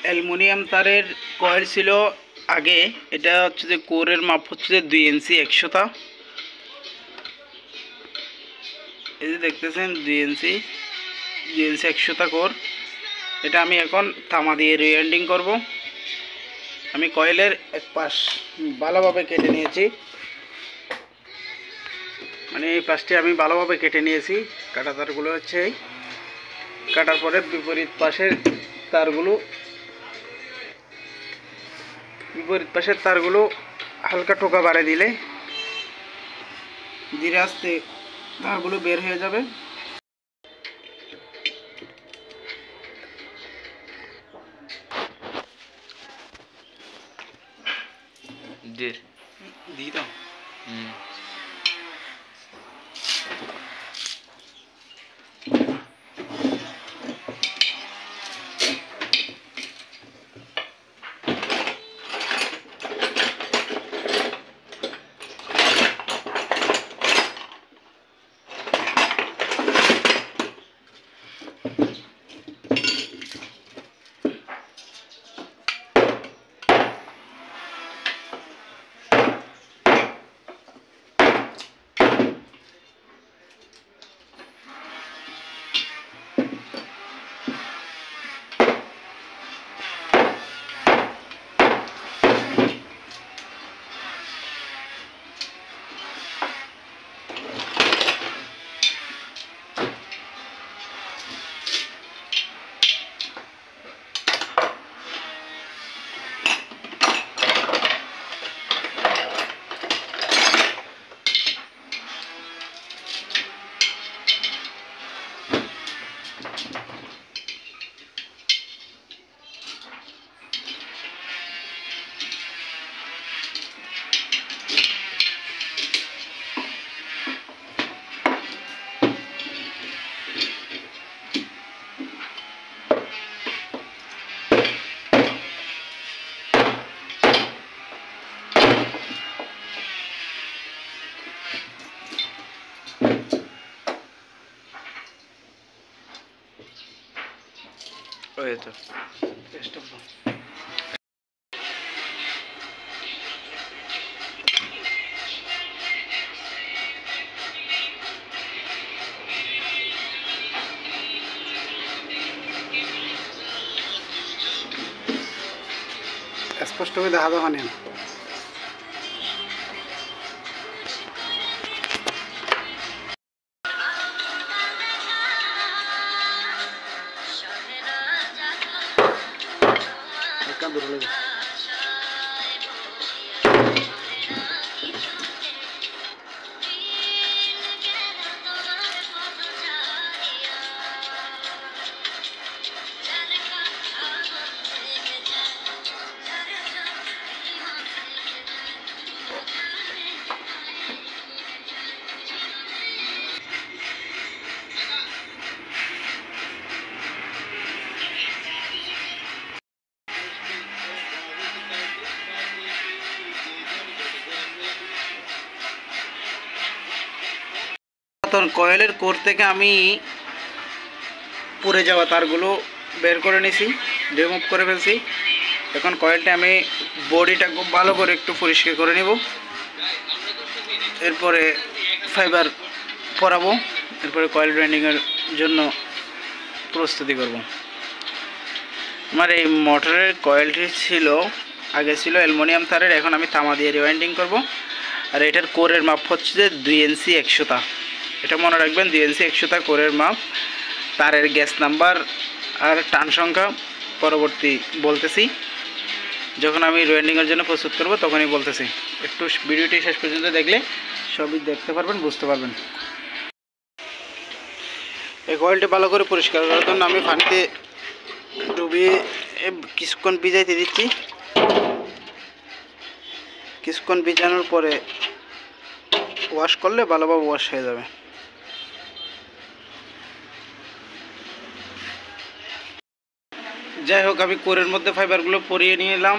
Aluminium তারের coil ছিল আগে। এটা হচ্ছে যে কোরের মাপ হচ্ছে যে 2 ইঞ্চি 100টা। এই যে দেখতেছেন 2 ইঞ্চি 100টা কোর। এটা আমি এখন তামা দিয়ে রিওয়েল্ডিং করব। আমি কয়েলের এক পাশ ভালোভাবে কেটে নিয়েছি, মানে এই পাশটি আমি ভালোভাবে কেটে নিয়েছি। কাটা তারগুলো হচ্ছে এই, কাটার পরে বিপরীত পাশের তারগুলো হালকা টোকা বাড়ে দিলে ধীরে আস্তে তারগুলো বের হয়ে যাবে। দিয়ে দাও। তো স্পষ্ট করে দেখা যাওয়া নেই। কয়েলের কোর থেকে আমি পুড়ে যাওয়া তারগুলো বের করে নিয়েছি, রিমুভ করে ফেলছি। এখন কয়েলটা আমি বডিটা খুব ভালো করে একটু পরিষ্কার করে নেব, এরপরে ফাইবার পরাবো, এরপরে কয়েল গ্রাইন্ডিংয়ের জন্য প্রস্তুতি করব। আমার এই মোটরের কয়েলটি আগে ছিল অ্যালুমিনিয়াম তারের, এখন আমি তামা দিয়ে রিওয়াইন্ডিং করব। আর এটার কোরের মাপ হচ্ছে যে 2 ইঞ্চি 100টা। এটা মনে রাখবেন, 2 ইঞ্চি 100টা কোরের মাপ। তারের গ্যাস নাম্বার আর টান সংখ্যা পরবর্তী বলতেছি, যখন আমি রিওয়াইন্ডিংয়ের জন্য প্রস্তুত করব তখনই বলতেছি। একটু ভিডিওটি শেষ পর্যন্ত দেখলে সবই দেখতে পারবেন, বুঝতে পারবেন। এই কয়েলটি ভালো করে পরিষ্কার করার জন্য আমি পানিতে ডুবিয়ে কিছুক্ষণ ভিজাইতে দিচ্ছি। কিছুক্ষণ ভিজানোর পরে ওয়াশ করলে ভালোভাবে ওয়াশ হয়ে যাবে। যাই হোক, আমি কোরের মধ্যে ফাইবারগুলো পরিয়ে নিয়ে এলাম।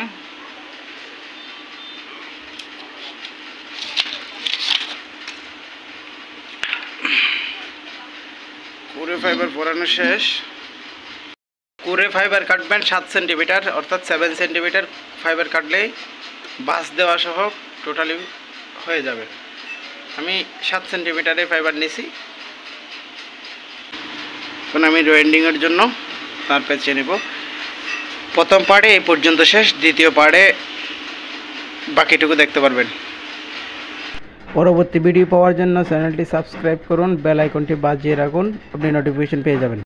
কোরে ফাইবার পরানো শেষ। কুরে ফাইবার কাটবেন 7 সেন্টিমিটার, অর্থাৎ 7 সেন্টিমিটার ফাইবার কাটলেই বাস দেওয়া সহ টোটালি হয়ে যাবে। আমি 7 সেন্টিমিটারের ফাইবার নিয়েছি। এখন আমি ওয়েল্ডিংয়ের জন্য তার পেঁচিয়ে নেব। প্রথম পার্টে এই পর্যন্ত শেষ, দ্বিতীয় পার্টে বাকিটুকু দেখতে পারবেন। পরবর্তী ভিডিও পাওয়ার জন্য চ্যানেলটি সাবস্ক্রাইব করুন, বেল আইকনটি বাজিয়ে রাখুন, আপনি নোটিফিকেশন পেয়ে যাবেন।